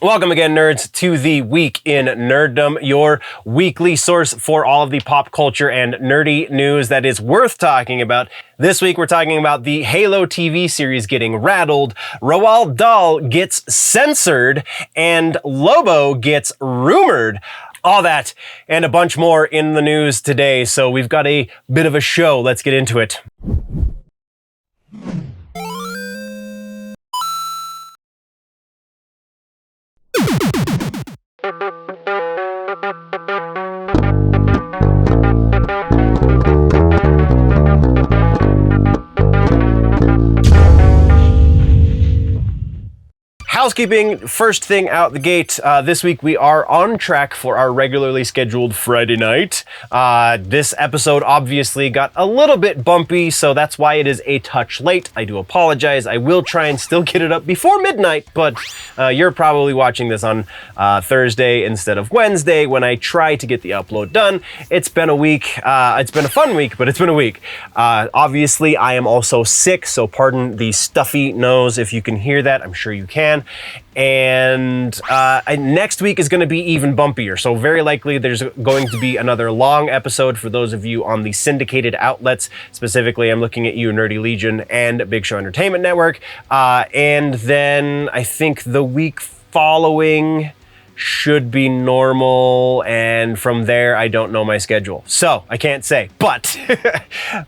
Welcome again, nerds, to the Week in Nerdom, your weekly source for all of the pop culture and nerdy news that is worth talking about. This week, we're talking about the Halo TV series getting rattled, Roald Dahl gets censored, and Lobo gets rumored. All that and a bunch more in the news today, so we've got a bit of a show. Let's get into it. Housekeeping, first thing out the gate, this week we are on track for our regularly scheduled Friday night. This episode obviously got a little bit bumpy, so that's why it is a touch late. I do apologize. I will try and still get it up before midnight, but you're probably watching this on Thursday instead of Wednesday when I try to get the upload done. It's been a week. It's been a fun week, but it's been a week. Obviously, I am also sick, so pardon the stuffy nose if you can hear that. I'm sure you can. And next week is going to be even bumpier. So very likely there's going to be another long episode for those of you on the syndicated outlets. Specifically, I'm looking at you, Nerdy Legion and Big Show Entertainment Network. And then I think the week following should be normal, and from there I don't know my schedule, so I can't say, but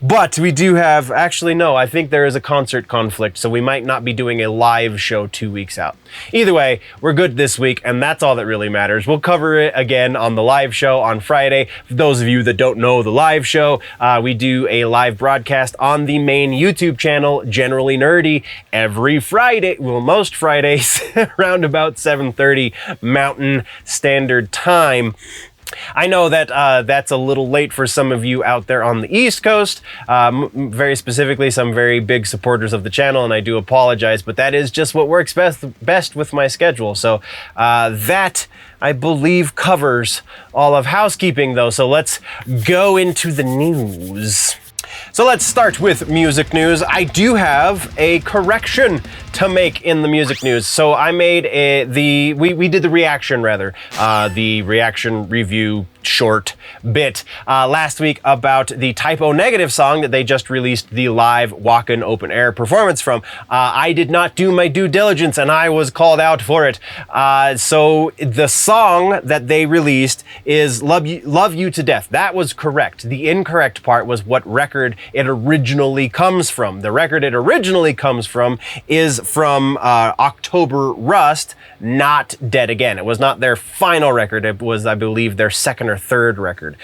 but we do have, actually no, I think there is a concert conflict, so we might not be doing a live show 2 weeks out. Either way, we're good this week, and that's all that really matters. We'll cover it again on the live show on Friday. For those of you that don't know the live show, we do a live broadcast on the main YouTube channel, Generally Nerdy, every Friday, well, most Fridays, around about 7:30 Mountain Standard Time. I know that that's a little late for some of you out there on the East Coast, very specifically some very big supporters of the channel, and I do apologize, but that is just what works best with my schedule. So that, I believe, covers all of housekeeping, though. So let's go into the news. So let's start with music news. I do have a correction to make in the music news. So I made we did the reaction review short bit last week about the Typo Negative song that they just released the live walk-in open air performance from. I did not do my due diligence and I was called out for it. So the song that they released is Love You to Death. That was correct. The incorrect part was what record it originally comes from. The record it originally comes from is from October Rust, not Dead Again. It was not their final record. It was, I believe, their second or third record.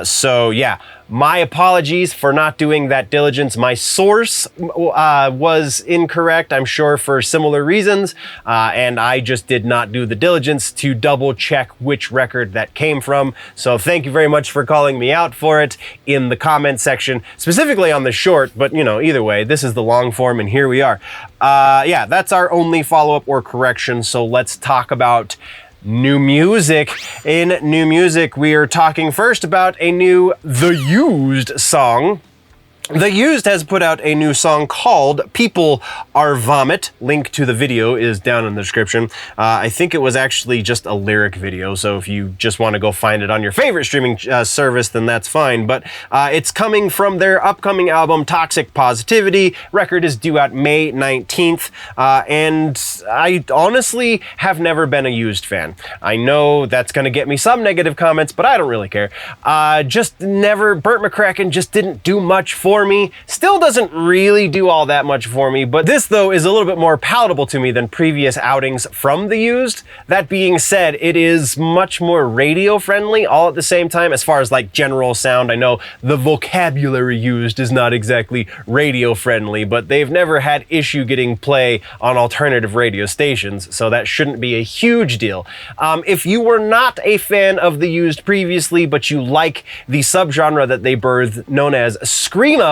So yeah, my apologies for not doing that diligence. My source was incorrect, I'm sure, for similar reasons, and I just did not do the diligence to double check which record that came from. So thank you very much for calling me out for it in the comment section, specifically on the short, but you know, either way, this is the long form and here we are. Yeah, that's our only follow-up or correction, so let's talk about new music. In new music, we are talking first about a new The Used song. The Used has put out a new song called People Are Vomit. Link to the video is down in the description. I think it was actually just a lyric video, so if you just want to go find it on your favorite streaming service, then that's fine. But it's coming from their upcoming album, Toxic Positivity. Record is due out May 19th, and I honestly have never been a Used fan. I know that's going to get me some negative comments, but I don't really care. Just never, Burt McCracken just didn't do much for me. Still doesn't really do all that much for me, but this though is a little bit more palatable to me than previous outings from The Used. That being said, it is much more radio friendly all at the same time as far as like general sound. I know the vocabulary used is not exactly radio friendly, but they've never had issue getting play on alternative radio stations, so that shouldn't be a huge deal. If you were not a fan of The Used previously, but you like the subgenre that they birthed known as screamo,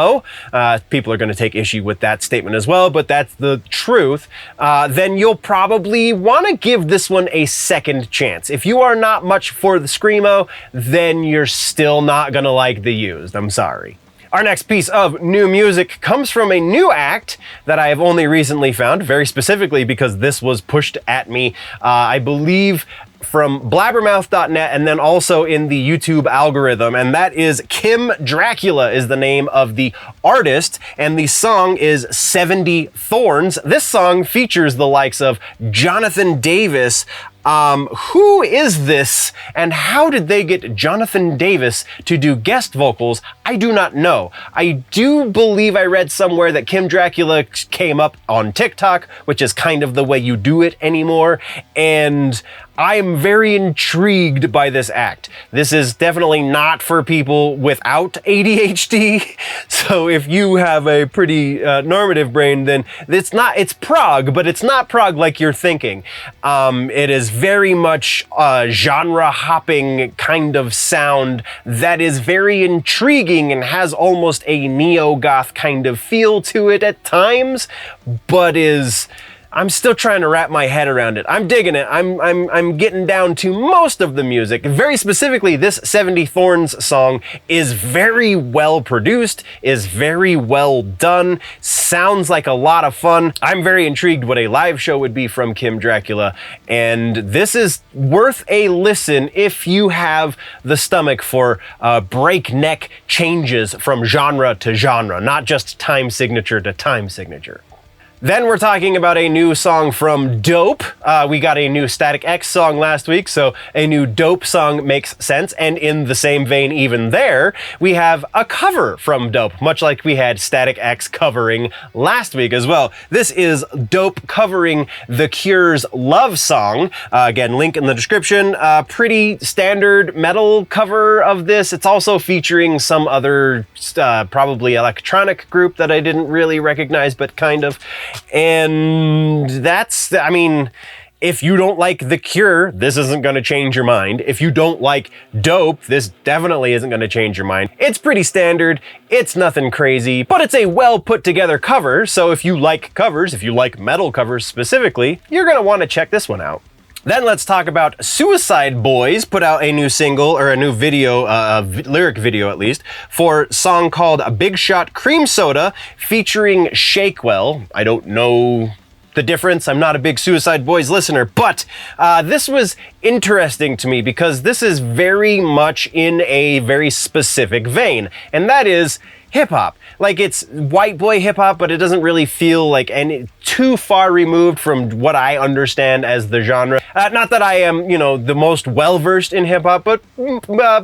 people are going to take issue with that statement as well, but that's the truth, then you'll probably want to give this one a second chance. If you are not much for the screamo, then you're still not going to like The Used. I'm sorry. Our next piece of new music comes from a new act that I have only recently found, very specifically because this was pushed at me, I believe, from blabbermouth.net and then also in the YouTube algorithm, and that is Kim Dracula is the name of the artist, and the song is 70 Thorns. This song features the likes of Jonathan Davis. Who is this and how did they get Jonathan Davis to do guest vocals? I do not know. I do believe I read somewhere that Kim Dracula came up on TikTok, which is kind of the way you do it anymore, and I'm very intrigued by this act. This is definitely not for people without ADHD, so if you have a pretty normative brain, then it's prog, but it's not prog like you're thinking. It is very much a genre hopping kind of sound that is very intriguing and has almost a neo-goth kind of feel to it at times, but I'm still trying to wrap my head around it. I'm digging it. I'm getting down to most of the music. Very specifically, this 70 Thorns song is very well produced, is very well done, sounds like a lot of fun. I'm very intrigued what a live show would be from Kim Dracula, and this is worth a listen if you have the stomach for breakneck changes from genre to genre, not just time signature to time signature. Then we're talking about a new song from Dope. We got a new Static X song last week, so a new Dope song makes sense. And in the same vein, even there, we have a cover from Dope, much like we had Static X covering last week as well. This is Dope covering The Cure's Love Song. Again, link in the description. Pretty standard metal cover of this. It's also featuring some other, probably electronic group that I didn't really recognize, but kind of. And that's, I mean, if you don't like The Cure, this isn't going to change your mind. If you don't like Dope, this definitely isn't going to change your mind. It's pretty standard, it's nothing crazy, but it's a well put together cover, so if you like covers, if you like metal covers specifically, you're going to want to check this one out. Then let's talk about Suicide Boys put out a new single, or a new video, lyric video at least, for a song called Big Shot Cream Soda featuring Shakewell. I don't know the difference. I'm not a big Suicide Boys listener, but this was interesting to me because this is very much in a very specific vein, and that is hip-hop. Like, it's white boy hip-hop, but it doesn't really feel like any too far removed from what I understand as the genre. Not that I am, the most well-versed in hip-hop, but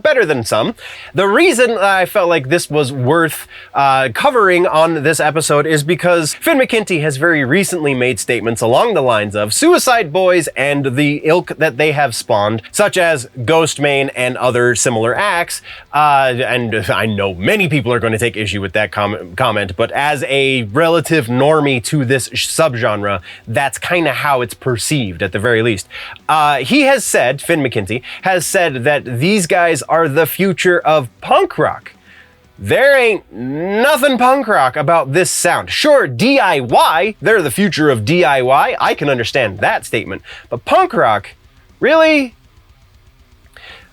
better than some. The reason I felt like this was worth covering on this episode is because Finn McKenty has very recently made statements along the lines of Suicide Boys and the ilk that they have spawned, such as Ghostmane and other similar acts, and I know many people are going to take issue with that comment, but as a relative normie to this subgenre, that's kind of how it's perceived at the very least. He has said, Finn McKenty has said that these guys are the future of punk rock. There ain't nothing punk rock about this sound. Sure, DIY, they're the future of DIY. I can understand that statement, but punk rock, really?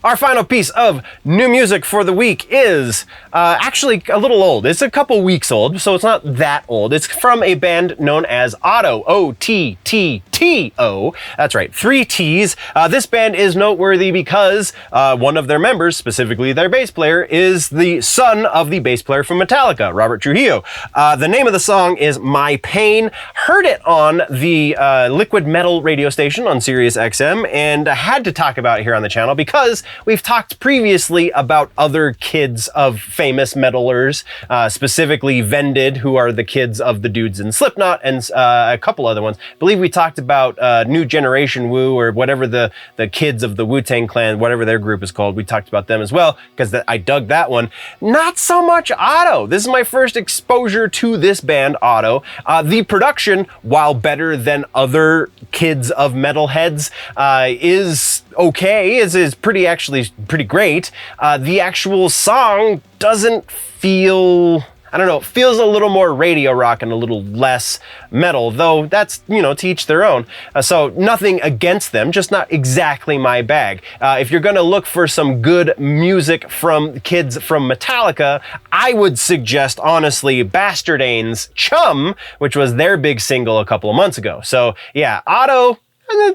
Our final piece of new music for the week is actually a little old. It's a couple weeks old, so it's not that old. It's from a band known as Otto, O-T-T-T-O. That's right, 3 T's. This band is noteworthy because one of their members, specifically their bass player, is the son of the bass player from Metallica, Robert Trujillo. The name of the song is My Pain. Heard it on the Liquid Metal radio station on Sirius XM, and I had to talk about it here on the channel because we've talked previously about other kids of famous metalers, specifically Vended, who are the kids of the dudes in Slipknot, and a couple other ones. I believe we talked about New Generation Wu, or whatever the kids of the Wu-Tang Clan, whatever their group is called. We talked about them as well, because I dug that one. Not so much Otto. This is my first exposure to this band, Otto. The production, while better than other kids of metalheads, is okay, is pretty great. The actual song doesn't feel, I don't know, it feels a little more radio rock and a little less metal, though that's, to each their own. So nothing against them, just not exactly my bag. If you're gonna look for some good music from kids from Metallica, I would suggest, honestly, Bastardane's Chum, which was their big single a couple of months ago. So yeah, Otto,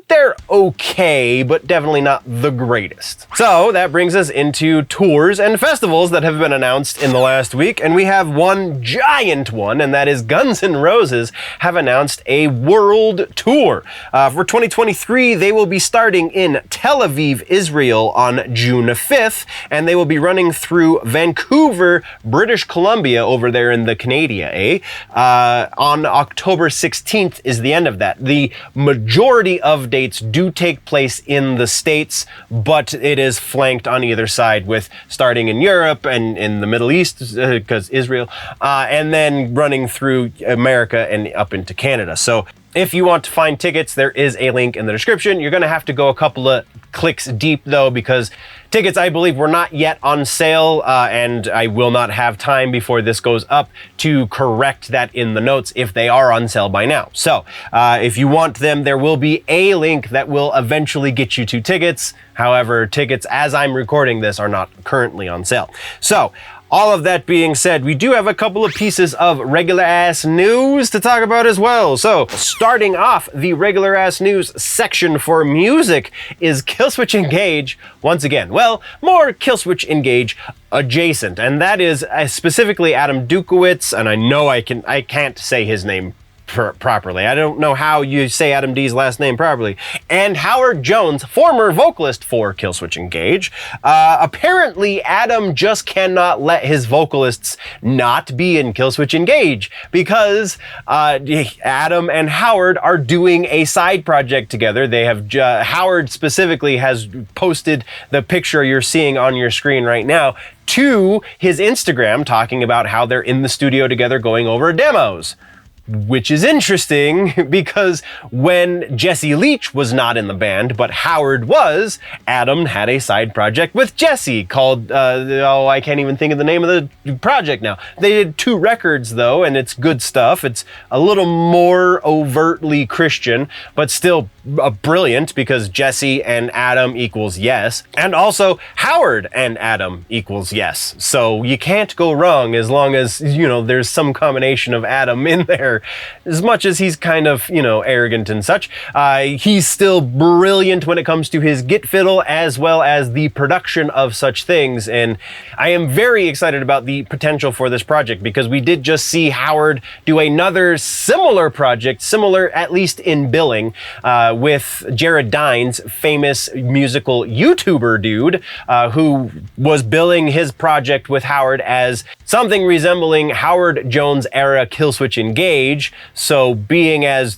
they're okay, but definitely not the greatest. So that brings us into tours and festivals that have been announced in the last week, and we have one giant one, and that is Guns N' Roses have announced a world tour. For 2023, they will be starting in Tel Aviv, Israel on June 5th, and they will be running through Vancouver, British Columbia, over there in the Canada, on October 16th is the end of that. The majority of dates do take place in the States, but it is flanked on either side with starting in Europe and in the Middle East, because Israel, and then running through America and up into Canada. So if you want to find tickets, there is a link in the description. You're going to have to go a couple of clicks deep, though, because tickets, I believe, were not yet on sale, and I will not have time before this goes up to correct that in the notes if they are on sale by now. So if you want them, there will be a link that will eventually get you to tickets. However, tickets, as I'm recording this, are not currently on sale. So all of that being said, we do have a couple of pieces of regular ass news to talk about as well. So starting off the regular ass news section for music is Killswitch Engage once again. Well, more Killswitch Engage adjacent, and that is specifically Adam Dukowitz, and I know I can't say his name properly. I don't know how you say Adam D's last name properly. And Howard Jones, former vocalist for Killswitch Engage. Apparently, Adam just cannot let his vocalists not be in Killswitch Engage because Adam and Howard are doing a side project together. They have Howard specifically has posted the picture you're seeing on your screen right now to his Instagram, talking about how they're in the studio together going over demos. Which is interesting because when Jesse Leach was not in the band, but Howard was, Adam had a side project with Jesse called, I can't even think of the name of the project now. They did 2 records though, and it's good stuff. It's a little more overtly Christian, but still brilliant because Jesse and Adam equals yes. And also Howard and Adam equals yes. So you can't go wrong as long as, there's some combination of Adam in there. As much as he's kind of, arrogant and such, he's still brilliant when it comes to his git fiddle as well as the production of such things. And I am very excited about the potential for this project because we did just see Howard do another similar project, similar at least in billing, with Jared Dines, famous musical YouTuber dude, who was billing his project with Howard as something resembling Howard Jones era Killswitch Engage. So being as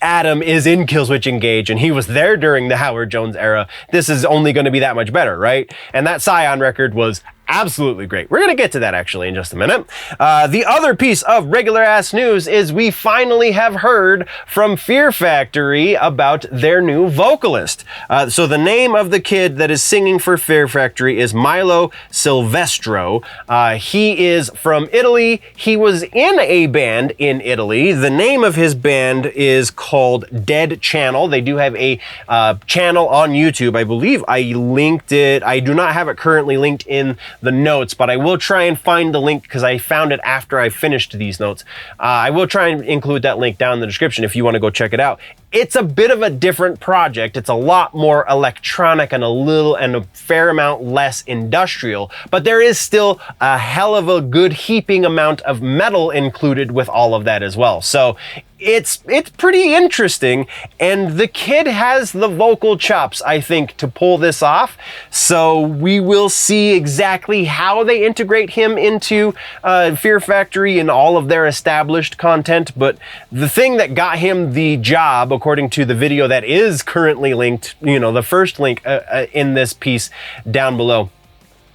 Adam is in Killswitch Engage and he was there during the Howard Jones era, this is only going to be that much better, right? And that Scion record was absolutely great. We're going to get to that actually in just a minute. The other piece of regular ass news is we finally have heard from Fear Factory about their new vocalist. So the name of the kid that is singing for Fear Factory is Milo Silvestro. He is from Italy. He was in a band in Italy. The name of his band is called Dead Channel. They do have a channel on YouTube. I believe I linked it. I do not have it currently linked in the notes, but I will try and find the link because I found it after I finished these notes. I will try and include that link down in the description if you want to go check it out. It's a bit of a different project. It's a lot more electronic and a fair amount less industrial, but there is still a hell of a good heaping amount of metal included with all of that as well. So it's pretty interesting, and the kid has the vocal chops, I think, to pull this off. So we will see exactly how they integrate him into Fear Factory and all of their established content. But the thing that got him the job, according to the video that is currently linked, the first link in this piece down below,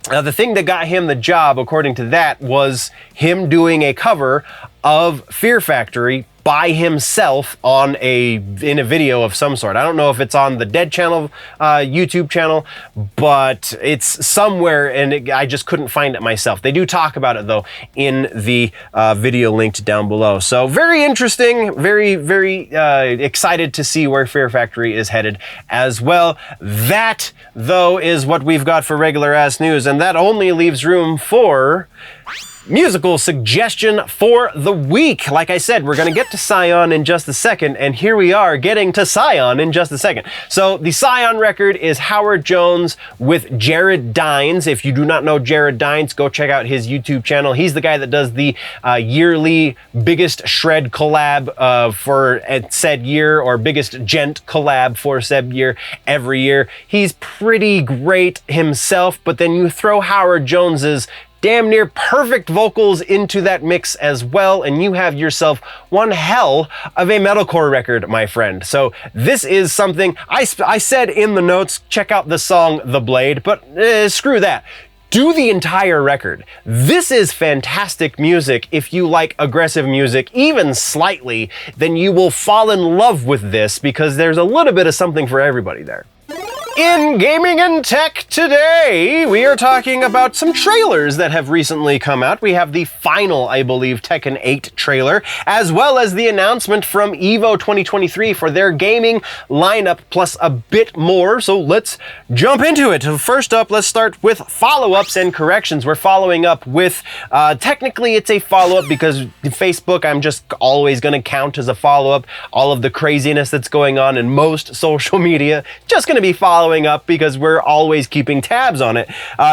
the thing that got him the job, according to that, was him doing a cover of Fear Factory by himself in a video of some sort. I don't know if it's on the Dead Channel YouTube channel, but it's somewhere, and I just couldn't find it myself. They do talk about it though in the video linked down below. So very interesting, very excited to see where Fear Factory is headed as well. That though is what we've got for regular ass news, and that only leaves room for musical suggestion for the week. Like I said, we're going to get to Scion in just a second, and here we are getting to Scion in just a second. So the Scion record is Howard Jones with Jared Dines. If you do not know Jared Dines, go check out his YouTube channel. He's the guy that does the yearly biggest shred collab for said year, or biggest gent collab for said year every year. He's pretty great himself, but then you throw Howard Jones's damn near perfect vocals into that mix as well, and you have yourself one hell of a metalcore record, my friend. So this is something I said in the notes, check out the song The Blade, but screw that. Do the entire record. This is fantastic music. If you like aggressive music, even slightly, then you will fall in love with this, because there's a little bit of something for everybody there. In gaming and tech today, we are talking about some trailers that have recently come out. We have the final, I believe, Tekken 8 trailer, as well as the announcement from EVO 2023 for their gaming lineup, plus a bit more. So let's jump into it. First up, let's start with follow-ups and corrections. We're following up with, technically it's a follow-up because Facebook, I'm just always going to count as a follow-up. All of the craziness that's going on in most social media, just going to be following up because we're always keeping tabs on it.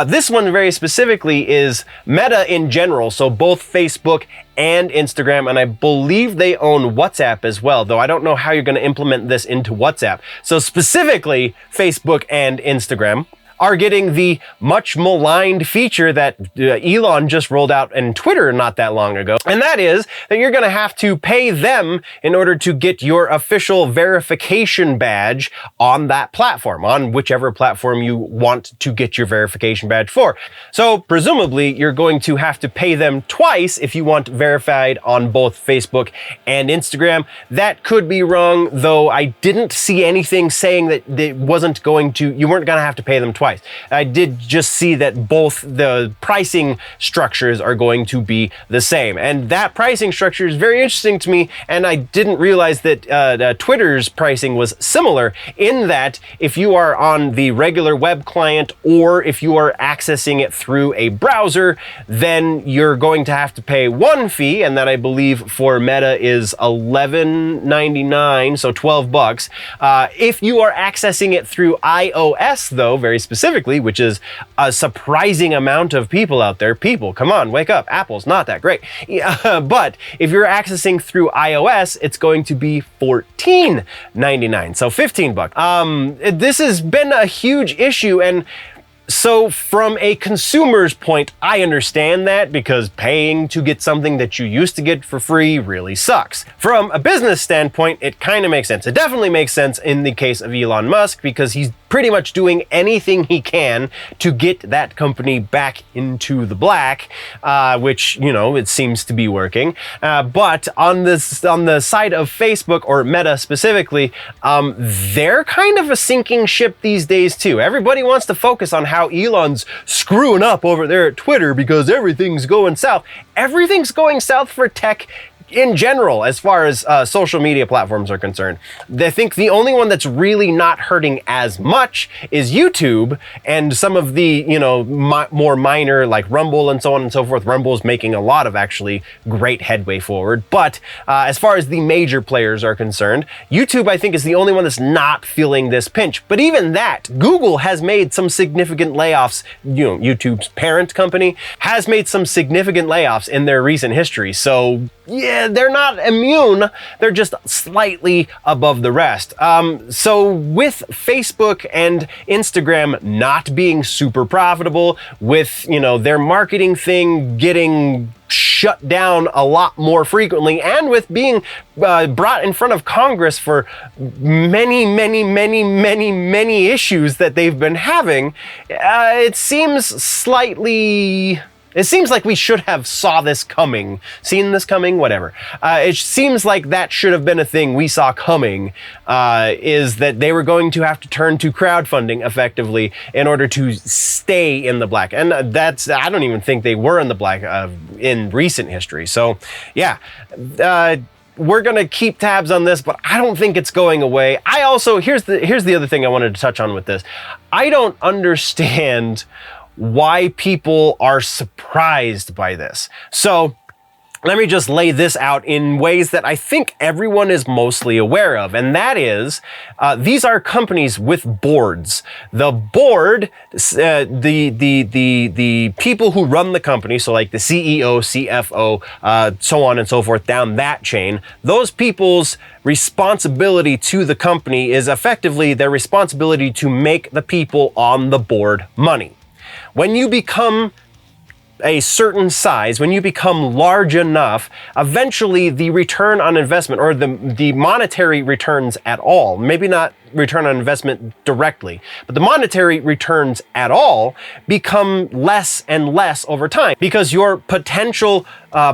This one very specifically is Meta in general, so both Facebook and Instagram, and I believe they own WhatsApp as well, though I don't know how you're going to implement this into WhatsApp. So specifically, Facebook and Instagram are getting the much maligned feature that Elon just rolled out in Twitter not that long ago. And that is that you're going to have to pay them in order to get your official verification badge on that platform, on whichever platform you want to get your verification badge for. So presumably you're going to have to pay them twice if you want verified on both Facebook and Instagram. That could be wrong, though I didn't see anything saying that you weren't going to have to pay them twice. I did just see that both the pricing structures are going to be the same. And that pricing structure is very interesting to me, and I didn't realize that Twitter's pricing was similar, in that if you are on the regular web client or if you are accessing it through a browser, then you're going to have to pay one fee, and that I believe for Meta is $11.99, so $12. If you are accessing it through iOS, though, very specifically, which is a surprising amount of people out there. People, come on, wake up. Apple's not that great. But if you're accessing through iOS, it's going to be $14.99, so $15. This has been a huge issue, and so from a consumer's point, I understand that, because paying to get something that you used to get for free really sucks. From a business standpoint, it kind of makes sense. It definitely makes sense in the case of Elon Musk, because he's pretty much doing anything he can to get that company back into the black, which, you know, it seems to be working. But on the side of Facebook, or Meta specifically, they're kind of a sinking ship these days too. Everybody wants to focus on how Elon's screwing up over there at Twitter because everything's going south. Everything's going south for tech in general, as far as social media platforms are concerned. I think the only one that's really not hurting as much is YouTube, and some of the, you know, more minor, like Rumble and so on and so forth. Rumble's making a lot of actually great headway forward. But as far as the major players are concerned, YouTube, I think, is the only one that's not feeling this pinch. But even that, Google has made some significant layoffs. You know, YouTube's parent company has made some significant layoffs in their recent history. So yeah, they're not immune. They're just slightly above the rest. So with Facebook and Instagram not being super profitable, with, you know, their marketing thing getting shut down a lot more frequently, and with being brought in front of Congress for many issues that they've been having, it seems slightly It seems like we should have seen this coming, whatever. It seems like that should have been a thing we saw coming, is that they were going to have to turn to crowdfunding effectively in order to stay in the black. And I don't even think they were in the black in recent history. So yeah, we're going to keep tabs on this, but I don't think it's going away. Here's the other thing I wanted to touch on with this. I don't understand why people are surprised by this. So let me just lay this out in ways that I think everyone is mostly aware of, and that is, these are companies with boards. The board, the people who run the company, so like the CEO, CFO, so on and so forth, down that chain, those people's responsibility to the company is effectively their responsibility to make the people on the board money. When you become a certain size, when you become large enough, eventually the return on investment, or the monetary returns at all, maybe not return on investment directly, but the monetary returns at all become less and less over time, because your potential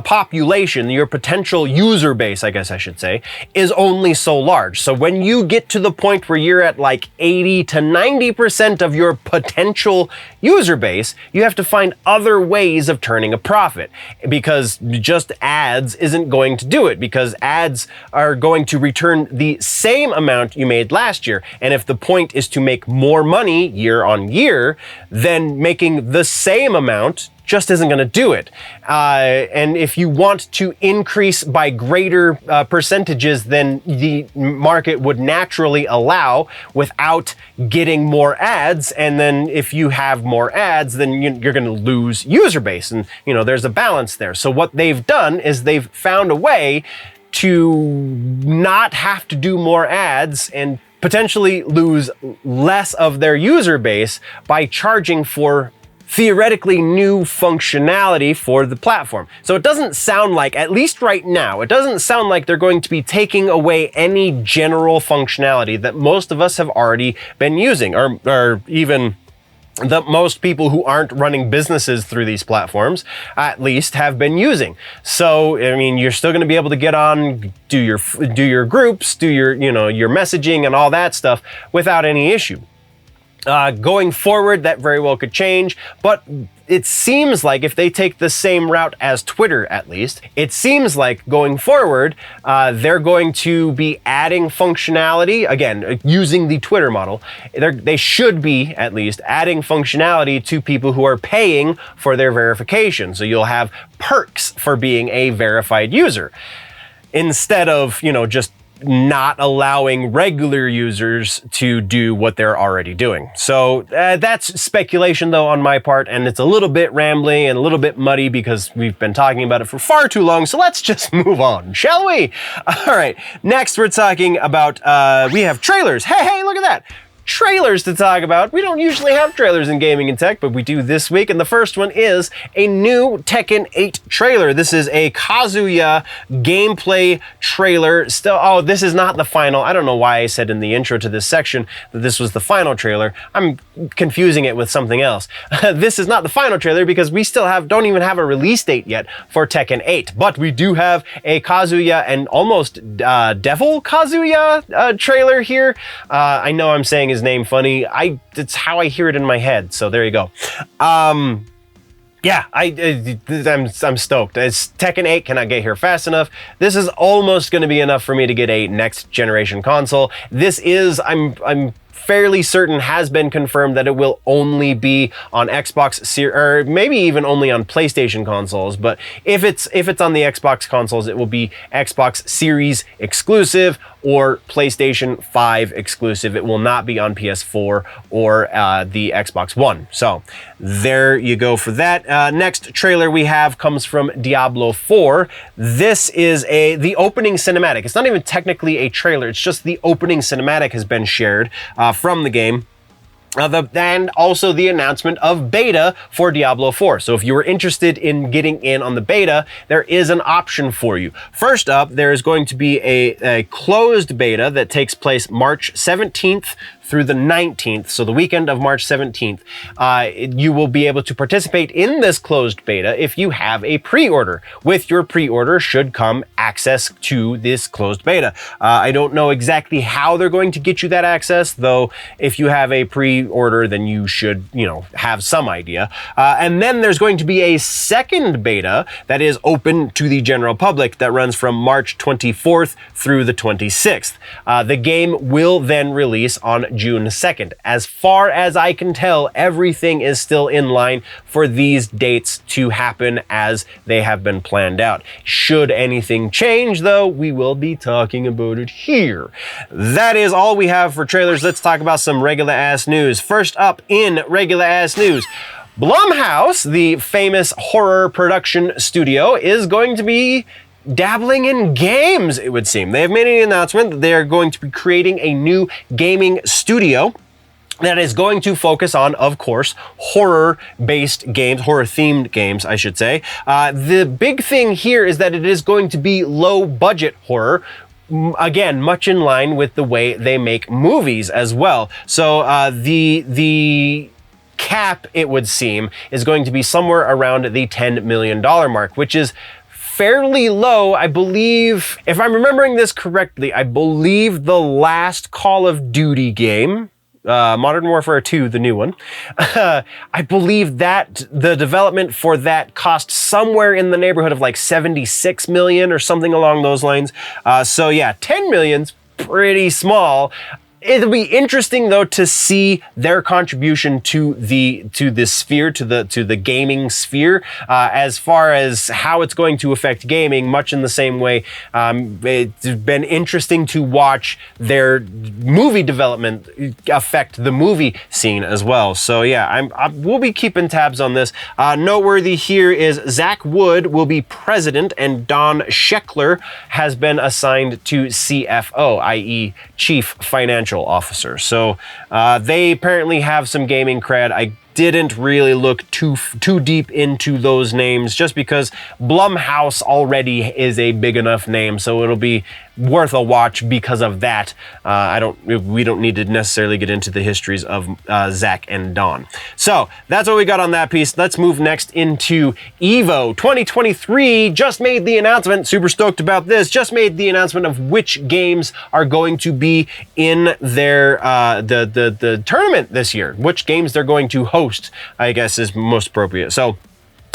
population, your potential user base, I guess I should say, is only so large. So when you get to the point where you're at like 80 to 90% of your potential user base, you have to find other ways of turning a profit, because just ads isn't going to do it, because ads are going to return the same amount you made last year. And if the point is to make more money year on year, then making the same amount just isn't going to do it. And if you want to increase by greater percentages than the market would naturally allow without getting more ads, and then if you have more ads, then you're going to lose user base. And, there's a balance there. So what they've done is they've found a way to not have to do more ads and potentially lose less of their user base by charging for theoretically new functionality for the platform. So it doesn't sound like, at least right now, it doesn't sound like they're going to be taking away any general functionality that most of us have already been using, or even that most people who aren't running businesses through these platforms at least have been using. So, I mean, you're still going to be able to get on, do your groups, do your messaging and all that stuff without any issue. Going forward, that very well could change, but it seems like if they take the same route as Twitter, at least, it seems like going forward, they're going to be adding functionality, again, using the Twitter model. They should be, at least, adding functionality to people who are paying for their verification. So you'll have perks for being a verified user, instead of, just not allowing regular users to do what they're already doing. So that's speculation, though, on my part, and it's a little bit rambling and a little bit muddy because we've been talking about it for far too long. So let's just move on, shall we? All right, next we're talking about, we have trailers. Hey, look at that. Trailers to talk about. We don't usually have trailers in gaming and tech, but we do this week, and the first one is a new Tekken 8 trailer. This is a Kazuya gameplay trailer. This is not the final. I don't know why I said in the intro to this section that this was the final trailer. I'm confusing it with something else. This is not the final trailer because we still don't even have a release date yet for Tekken 8, but we do have a Kazuya and almost Devil Kazuya trailer here. I know I'm saying his name funny. It's how I hear it in my head. So there you go. Yeah, I'm stoked. It's Tekken 8 cannot get here fast enough. This is almost going to be enough for me to get a next generation console. This is, I'm fairly certain, has been confirmed that it will only be on Xbox or maybe even only on PlayStation consoles. But if it's on the Xbox consoles, it will be Xbox Series exclusive or PlayStation 5 exclusive. It will not be on PS4 or the Xbox One. So there you go for that. Next trailer we have comes from Diablo 4. This is the opening cinematic. It's not even technically a trailer. It's just the opening cinematic has been shared from the game. And also the announcement of beta for Diablo 4. So if you were interested in getting in on the beta, there is an option for you. First up, there is going to be a closed beta that takes place March 17th through the 19th, so the weekend of March 17th, you will be able to participate in this closed beta if you have a pre-order. With your pre-order should come access to this closed beta. I don't know exactly how they're going to get you that access, though if you have a pre-order, then you should, have some idea. And then there's going to be a second beta that is open to the general public that runs from March 24th through the 26th. The game will then release on June 2nd. As far as I can tell, everything is still in line for these dates to happen as they have been planned out. Should anything change, though, we will be talking about it here. That is all we have for trailers. Let's talk about some regular ass news. First up in regular ass news, Blumhouse, the famous horror production studio, is going to be dabbling in games, it would seem. They have made an announcement that they are going to be creating a new gaming studio that is going to focus on, of course, horror-based games, horror-themed games, I should say. The big thing here is that it is going to be low-budget horror, again, much in line with the way they make movies as well. So the cap, it would seem, is going to be somewhere around the $10 million mark, which is fairly low. I believe, if I'm remembering this correctly, I believe the last Call of Duty game, Modern Warfare 2, the new one, I believe that the development for that cost somewhere in the neighborhood of like 76 million or something along those lines. So yeah, 10 million's pretty small. It'll be interesting though to see their contribution to the sphere, to the gaming sphere, as far as how it's going to affect gaming. Much in the same way, it's been interesting to watch their movie development affect the movie scene as well. So yeah, we'll be keeping tabs on this. Noteworthy here is Zach Wood will be president and Don Scheckler has been assigned to CFO, i.e. Chief Financial Officer. So they apparently have some gaming cred. I didn't really look too deep into those names just because Blumhouse already is a big enough name, so it'll be worth a watch because of that. We don't need to necessarily get into the histories of Zach and Don. So that's what we got on that piece. Let's move next into EVO 2023. Just made the announcement, super stoked about this, just made the announcement of which games are going to be in their the tournament this year, which games they're going to host, I guess is most appropriate. So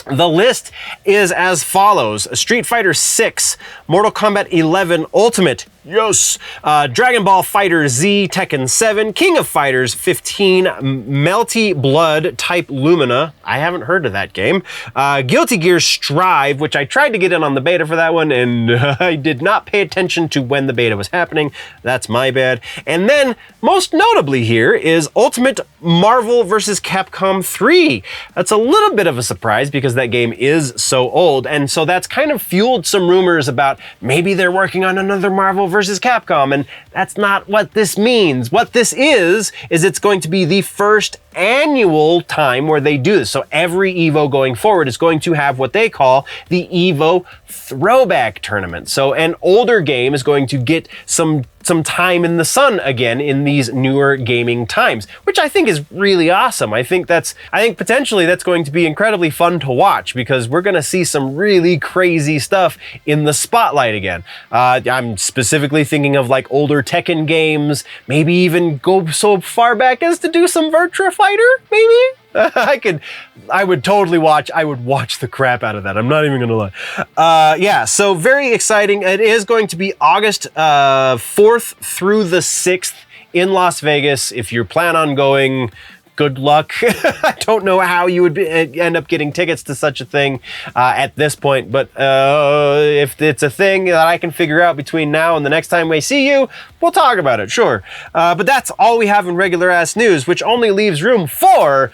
the list is as follows: Street Fighter 6, Mortal Kombat 11 Ultimate, yes, Dragon Ball Fighter Z, Tekken 7, King of Fighters 15, Melty Blood Type Lumina, I haven't heard of that game, Guilty Gear Strive, which I tried to get in on the beta for that one, and I did not pay attention to when the beta was happening. That's my bad. And then, most notably here, is Ultimate Marvel vs. Capcom 3. That's a little bit of a surprise because that game is so old, and so that's kind of fueled some rumors about maybe they're working on another Marvel vs. Capcom, and that's not what this means. What this is it's going to be the first annual time where they do this. So every EVO going forward is going to have what they call the EVO Throwback Tournament. So an older game is going to get some time in the sun again in these newer gaming times, which I think is really awesome. I think potentially that's going to be incredibly fun to watch because we're going to see some really crazy stuff in the spotlight again. I'm specifically thinking of like older Tekken games, maybe even go so far back as to do some Virtua Fighter, maybe? I would watch the crap out of that. I'm not even gonna lie. Yeah, so very exciting. It is going to be August 4th through the 6th in Las Vegas. If you plan on going, good luck. I don't know how you would end up getting tickets to such a thing at this point, but if it's a thing that I can figure out between now and the next time we see you, we'll talk about it, sure. But that's all we have in regular ass news, which only leaves room for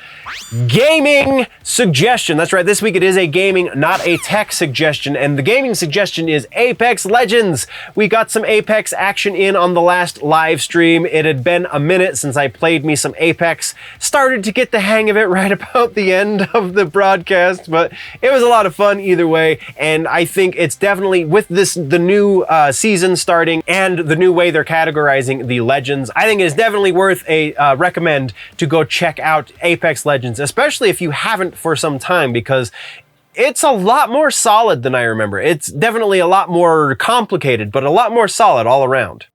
gaming suggestion. That's right, this week it is a gaming, not a tech suggestion, and the gaming suggestion is Apex Legends. We got some Apex action in on the last live stream. It had been a minute since I played me some Apex. started to get the hang of it right about the end of the broadcast, but it was a lot of fun either way. And I think it's definitely, with the new season starting and the new way they're categorizing the legends, I think it is definitely worth a recommend to go check out Apex Legends, especially if you haven't for some time, because it's a lot more solid than I remember. It's definitely a lot more complicated, but a lot more solid all around.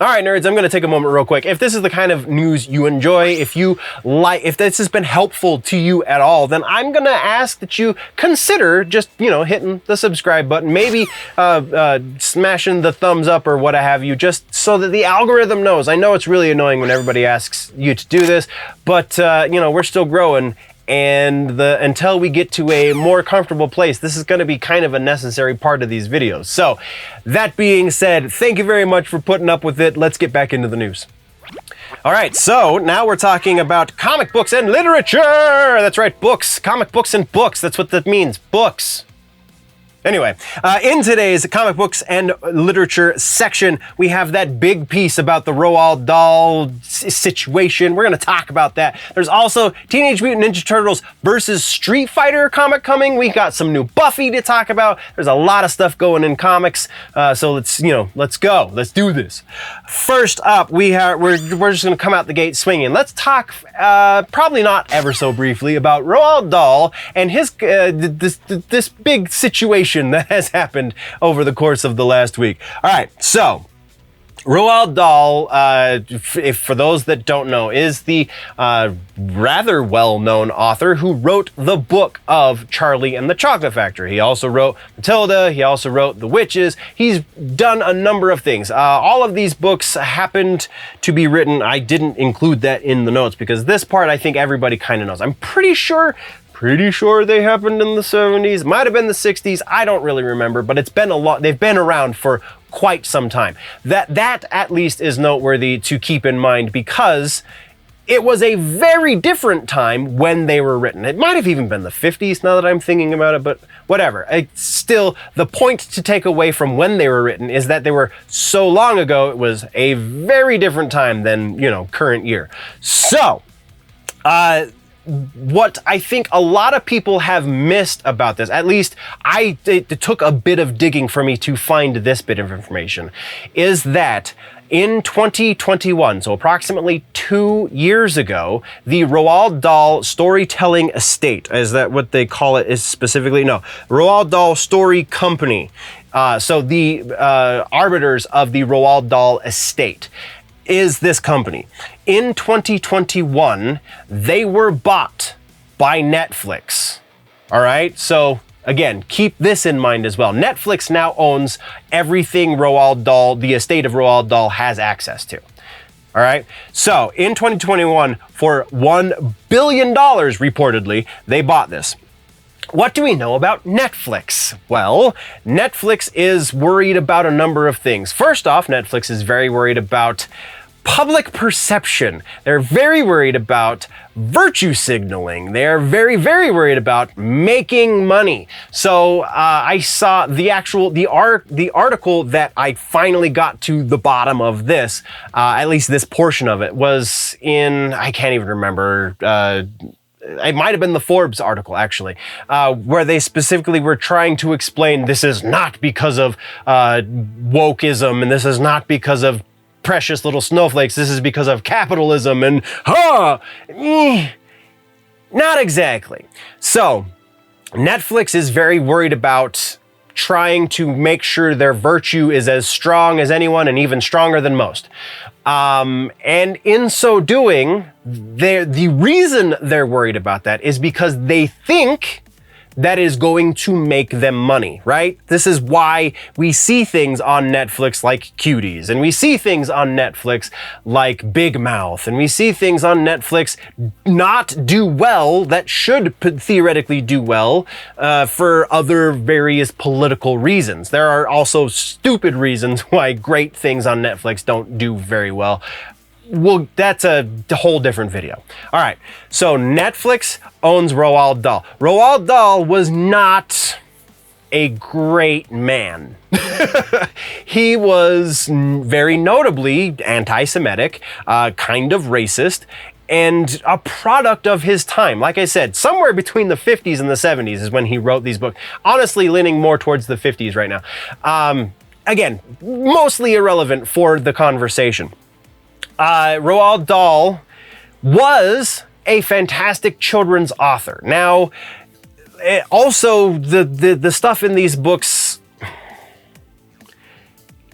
All right, nerds, I'm going to take a moment real quick. If this is the kind of news you enjoy, if this has been helpful to you at all, then I'm going to ask that you consider just, hitting the subscribe button, maybe smashing the thumbs up or what have you, just so that the algorithm knows. I know it's really annoying when everybody asks you to do this, but, we're still growing. And until we get to a more comfortable place, this is going to be kind of a necessary part of these videos. So that being said, thank you very much for putting up with it. Let's get back into the news. All right, so now we're talking about comic books and literature. That's right, books, comic books and books. That's what that means, books. Anyway, in today's comic books and literature section, we have that big piece about the Roald Dahl situation. We're going to talk about that. There's also Teenage Mutant Ninja Turtles versus Street Fighter comic coming. We got some new Buffy to talk about. There's a lot of stuff going in comics. So let's go. Let's do this. First up, we're just going to come out the gate swinging. Let's talk, probably not ever so briefly, about Roald Dahl and his this big situation that has happened over the course of the last week. All right, so Roald Dahl, for those that don't know, is the rather well-known author who wrote the book of Charlie and the Chocolate Factory. He also wrote Matilda. He also wrote The Witches. He's done a number of things. All of these books happened to be written. I didn't include that in the notes because this part I think everybody kind of knows. I'm pretty sure they happened in the 70s. Might have been the 60s. I don't really remember, but it's been a lot. They've been around for quite some time. That at least is noteworthy to keep in mind because it was a very different time when they were written. It might have even been the 50s now that I'm thinking about it, but whatever. It's still, the point to take away from when they were written is that they were so long ago. It was a very different time than, current year. So, what I think a lot of people have missed about this, at least it took a bit of digging for me to find this bit of information, is that in 2021, so approximately 2 years ago, the Roald Dahl Storytelling Estate, is that what they call it is specifically? No, Roald Dahl Story Company. So the arbiters of the Roald Dahl Estate is this company. In 2021, they were bought by Netflix. All right, so again, keep this in mind as well. Netflix now owns everything Roald Dahl, the estate of Roald Dahl, has access to. All right, so in 2021, for $1 billion, reportedly, they bought this. What do we know about Netflix? Well, Netflix is worried about a number of things. First off, Netflix is very worried about public perception. They're very worried about virtue signaling. They're very, very worried about making money. So I saw the article that I finally got to the bottom of this, at least this portion of it, was in, I can't even remember, it might have been the Forbes article, actually, where they specifically were trying to explain this is not because of wokeism, and this is not because of precious little snowflakes, this is because of capitalism, and not exactly. So Netflix is very worried about trying to make sure their virtue is as strong as anyone and even stronger than most. And in so doing, the reason they're worried about that is because they think that is going to make them money, right? This is why we see things on Netflix like Cuties, and we see things on Netflix like Big Mouth, and we see things on Netflix not do well that should theoretically do well for other various political reasons. There are also stupid reasons why great things on Netflix don't do very well. Well, that's a whole different video. All right, so Netflix owns Roald Dahl. Roald Dahl was not a great man. He was very notably anti-Semitic, kind of racist, and a product of his time. Like I said, somewhere between the 50s and the 70s is when he wrote these books. Honestly, leaning more towards the 50s right now. Again, mostly irrelevant for the conversation. Roald Dahl was a fantastic children's author. Now, also the stuff in these books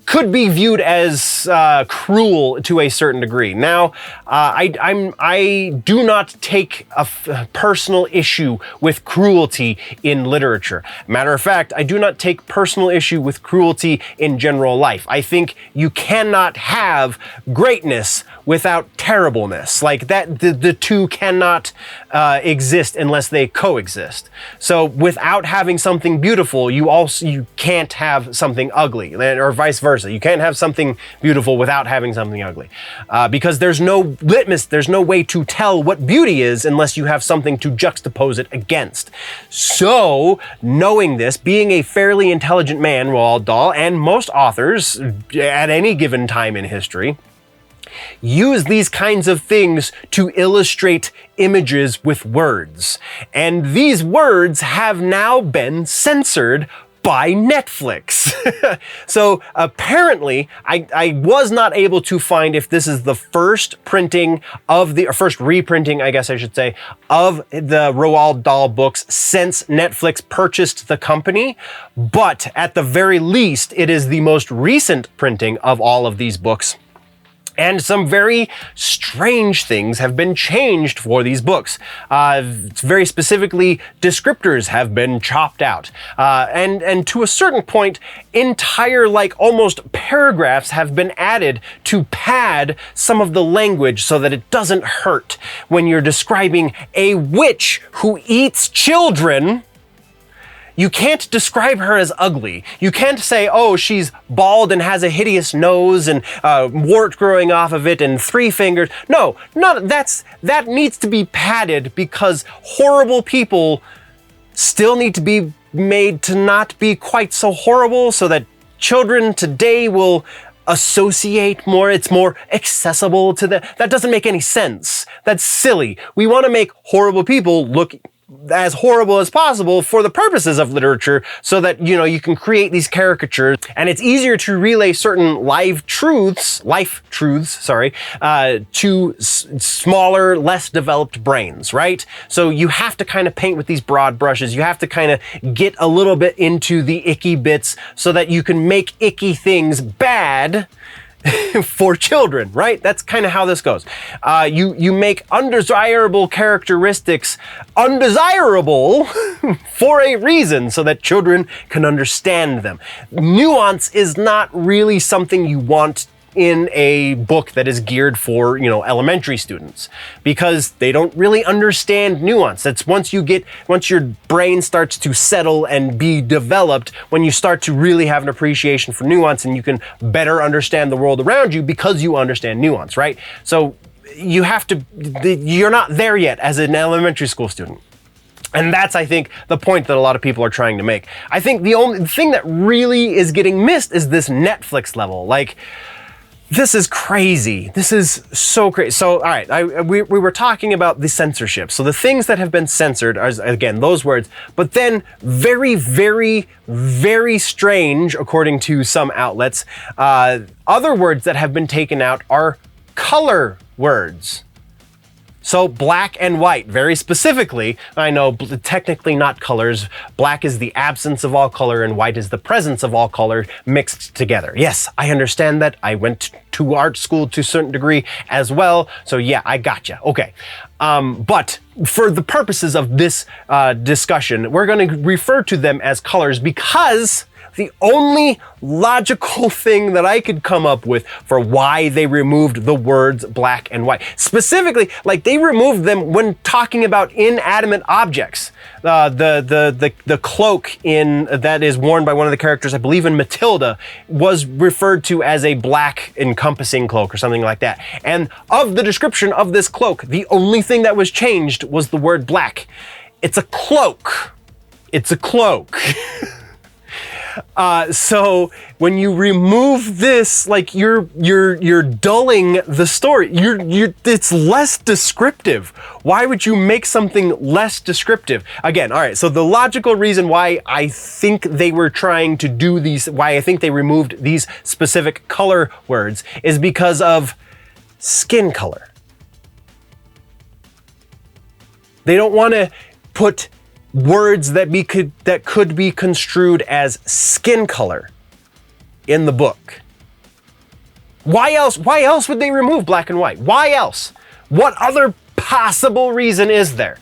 could be viewed as cruel to a certain degree. Now, I do not take a personal issue with cruelty in literature. Matter of fact, I do not take personal issue with cruelty in general life. I think you cannot have greatness without terribleness. Like that, the two cannot exist unless they coexist. So without having something beautiful, you can't have something ugly, or vice versa. You can't have something beautiful without having something ugly. Because there's no litmus, there's no way to tell what beauty is unless you have something to juxtapose it against. So, knowing this, being a fairly intelligent man, Roald Dahl, and most authors at any given time in history, use these kinds of things to illustrate images with words. And these words have now been censored by Netflix. So apparently, I was not able to find if this is the first printing of or first reprinting, I guess I should say, of the Roald Dahl books since Netflix purchased the company. But at the very least, it is the most recent printing of all of these books. And some very strange things have been changed for these books. Very specifically, descriptors have been chopped out. And to a certain point, entire, almost paragraphs have been added to pad some of the language so that it doesn't hurt when you're describing a witch who eats children. You can't describe her as ugly. You can't say, oh, she's bald and has a hideous nose and wart growing off of it and 3 fingers. No, that needs to be padded because horrible people still need to be made to not be quite so horrible so that children today will associate more. It's more accessible to them. That doesn't make any sense. That's silly. We want to make horrible people look as horrible as possible for the purposes of literature so that, you can create these caricatures and it's easier to relay certain life truths, to smaller, less developed brains, right? So you have to kind of paint with these broad brushes. You have to kind of get a little bit into the icky bits so that you can make icky things bad for children, right? That's kind of how this goes. You make undesirable characteristics undesirable for a reason so that children can understand them. Nuance is not really something you want in a book that is geared for, elementary students, because they don't really understand nuance. That's once your brain starts to settle and be developed, when you start to really have an appreciation for nuance and you can better understand the world around you because you understand nuance, right? So you're not there yet as an elementary school student. And that's, I think, the point that a lot of people are trying to make. I think the only thing that really is getting missed is this Netflix level. This is crazy. This is so crazy. So, all right, we were talking about the censorship. So the things that have been censored are, again, those words, but then very, very, very strange, according to some outlets, other words that have been taken out are color words. So black and white, very specifically, I know technically not colors. Black is the absence of all color and white is the presence of all color mixed together. Yes, I understand that. I went to art school to a certain degree as well. So yeah, I gotcha. Okay. But for the purposes of this discussion, we're going to refer to them as colors because the only logical thing that I could come up with for why they removed the words black and white. Specifically, they removed them when talking about inanimate objects. The cloak that is worn by one of the characters, I believe in Matilda, was referred to as a black encompassing cloak or something like that. And of the description of this cloak, the only thing that was changed was the word black. It's a cloak. It's a cloak. So when you remove this, like you're dulling the story. It's less descriptive. Why would you make something less descriptive? Again, all right. So the logical reason why I think they were trying to do these, why I think they removed these specific color words, is because of skin color. They don't want to put words that could be construed as skin color in the book. Why else would they remove black and white? Why else? What other possible reason is there?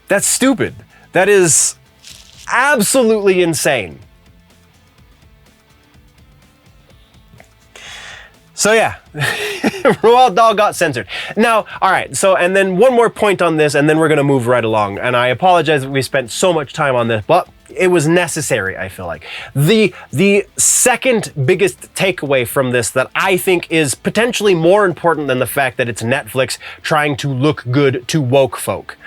That's stupid. That is absolutely insane. So yeah, Roald Dahl got censored. Now, all right, so and then one more point on this, and then we're gonna move right along. And I apologize that we spent so much time on this, but it was necessary, I feel like. The second biggest takeaway from this that I think is potentially more important than the fact that it's Netflix trying to look good to woke folk.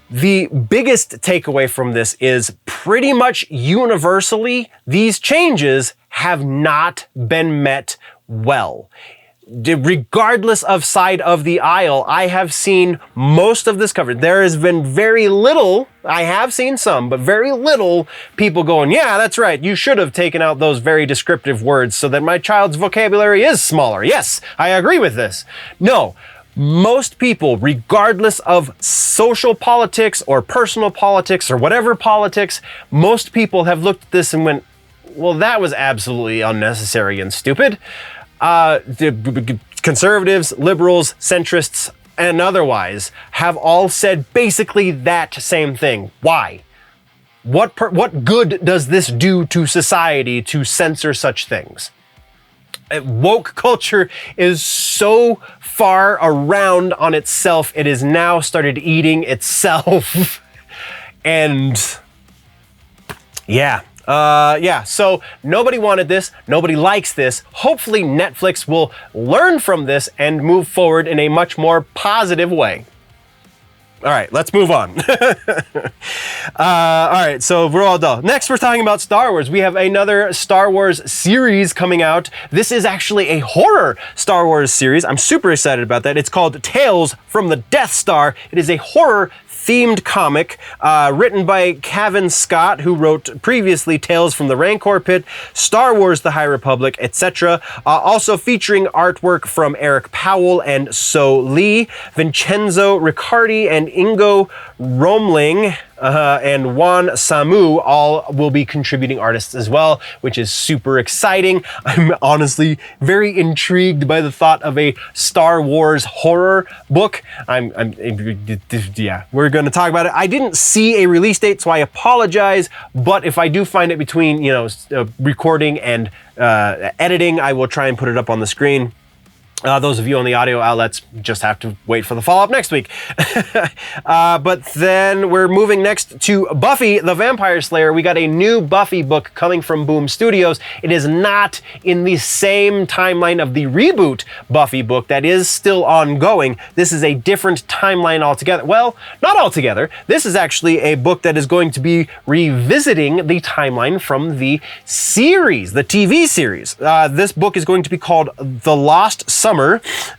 The biggest takeaway from this is pretty much universally, these changes have not been met well. Regardless of side of the aisle, I have seen most of this covered. There has been very little, I have seen some, but very little people going, yeah, that's right, you should have taken out those very descriptive words so that my child's vocabulary is smaller. Yes, I agree with this. No. Most people, regardless of social politics or personal politics or whatever politics, most people have looked at this and went, well, that was absolutely unnecessary and stupid. The conservatives, liberals, centrists, and otherwise have all said basically that same thing. Why? What good does this do to society to censor such things? Woke culture is so far around on itself, it has now started eating itself. And yeah. So nobody wanted this. Nobody likes this. Hopefully Netflix will learn from this and move forward in a much more positive way. All right, let's move on. All right, so Roald Dahl. Next, we're talking about Star Wars. We have another Star Wars series coming out. This is actually a horror Star Wars series. I'm super excited about that. It's called Tales from the Death Star. It is a horror themed comic written by Cavan Scott, who wrote previously Tales from the Rancor Pit, Star Wars The High Republic, etc. Also featuring artwork from Eric Powell and So Lee, Vincenzo Riccardi and Ingo Romling, and Juan Samu all will be contributing artists as well, which is super exciting. I'm honestly very intrigued by the thought of a Star Wars horror book. Yeah, we're going to talk about it. I didn't see a release date, so I apologize, but if I do find it between, recording and editing, I will try and put it up on the screen. Those of you on the audio outlets just have to wait for the follow-up next week. But then we're moving next to Buffy the Vampire Slayer. We got a new Buffy book coming from Boom Studios. It is not in the same timeline of the reboot Buffy book that is still ongoing. This is a different timeline altogether. Well, not altogether. This is actually a book that is going to be revisiting the timeline from the series, the TV series. This book is going to be called The Lost Summer.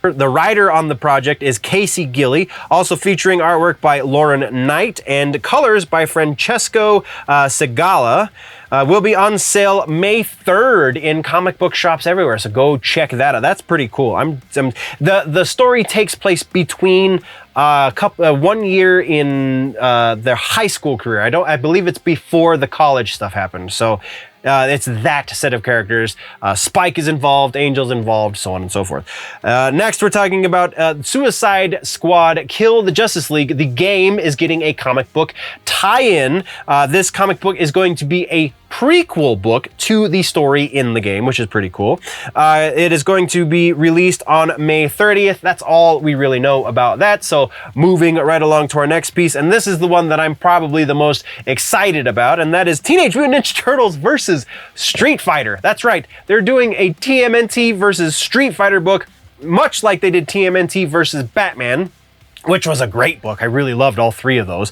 The writer on the project is Casey Gilly, also featuring artwork by Lauren Knight and colors by Francesco Segala. Will be on sale May 3rd in comic book shops everywhere, so go check that out. That's pretty cool. The story takes place between 1 year in their high school career. I believe it's before the college stuff happened. So it's that set of characters. Spike is involved, Angel's involved, so on and so forth. Next, we're talking about Suicide Squad Kill the Justice League. The game is getting a comic book tie-in. This comic book is going to be a prequel book to the story in the game, which is pretty cool. It is going to be released on May 30th. That's all we really know about that. So moving right along to our next piece, and this is the one that I'm probably the most excited about, and that is Teenage Mutant Ninja Turtles versus Street Fighter. That's right. They're doing a TMNT versus Street Fighter book, much like they did TMNT versus Batman. which was a great book. I really loved all three of those.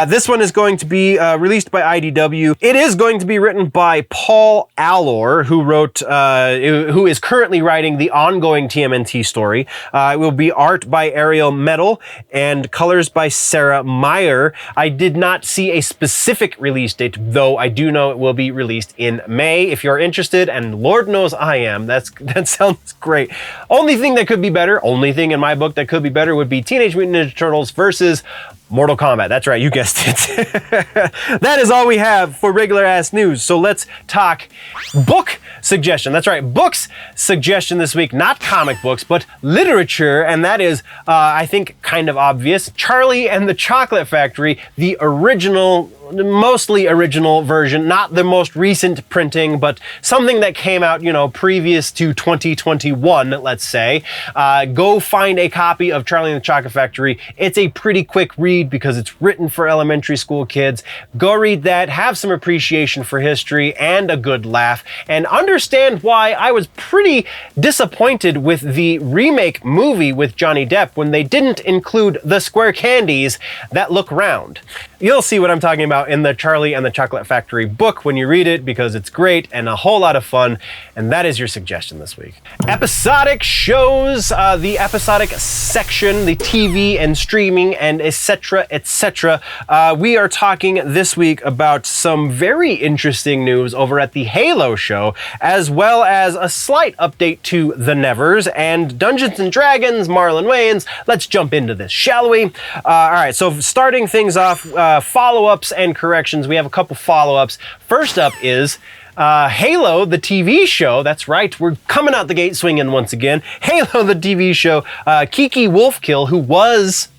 This one is going to be released by IDW. It is going to be written by Paul Allor, who is currently writing the ongoing TMNT story. It will be art by Ariel Medel and colors by Sarah Myer. I did not see a specific release date, though I do know it will be released in May. If you're interested, and Lord knows I am, that sounds great. Only thing that could be better, only thing in my book that could be better would be Teenage Mutant Ninja Turtles versus Mortal Kombat. That's right, you guessed it. That is all we have for regular ass news. So let's talk book suggestion. That's right, books suggestion this week, not comic books, but literature. And that is, I think, kind of obvious. Charlie and the Chocolate Factory, the original, mostly original version, not the most recent printing, but something that came out, previous to 2021, let's say. Go find a copy of Charlie and the Chocolate Factory. It's a pretty quick read because it's written for elementary school kids. Go read that, have some appreciation for history and a good laugh, and understand why I was pretty disappointed with the remake movie with Johnny Depp when they didn't include the square candies that look round. You'll see what I'm talking about in the Charlie and the Chocolate Factory book when you read it, because it's great and a whole lot of fun, and that is your suggestion this week. Episodic shows, the episodic section, the TV and streaming and etc. etc. We are talking this week about some very interesting news over at the Halo show, as well as a slight update to The Nevers and Dungeons & Dragons, Marlon Wayans. Let's jump into this, shall we? All right, so starting things off, follow-ups and corrections. We have a couple follow-ups. First up is Halo, the TV show. That's right, we're coming out the gate swinging once again. Halo, the TV show. Kiki Wolfkill, who was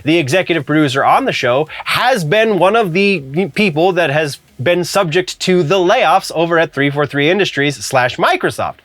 the executive producer on the show, has been one of the people that has been subject to the layoffs over at 343 Industries / Microsoft.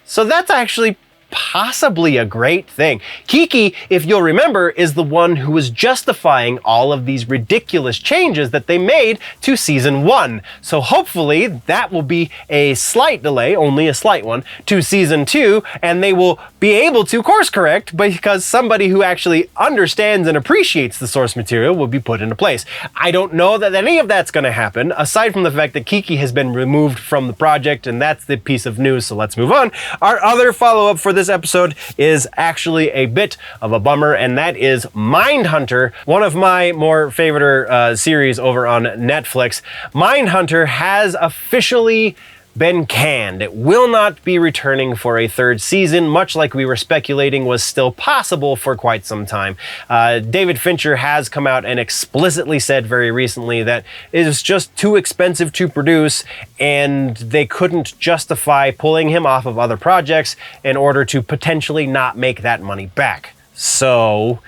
So that's actually possibly a great thing. Kiki, if you'll remember, is the one who was justifying all of these ridiculous changes that they made to season 1. So hopefully that will be a slight delay, only a slight one, to season 2, and they will be able to course correct because somebody who actually understands and appreciates the source material will be put into place. I don't know that any of that's going to happen, aside from the fact that Kiki has been removed from the project, and that's the piece of news, so let's move on. Our other follow-up for this episode is actually a bit of a bummer, and that is Mindhunter, one of my more favorite series over on Netflix. Mindhunter has officially been canned. It will not be returning for a third season, much like we were speculating was still possible for quite some time. David Fincher has come out and explicitly said very recently that it is just too expensive to produce, and they couldn't justify pulling him off of other projects in order to potentially not make that money back. So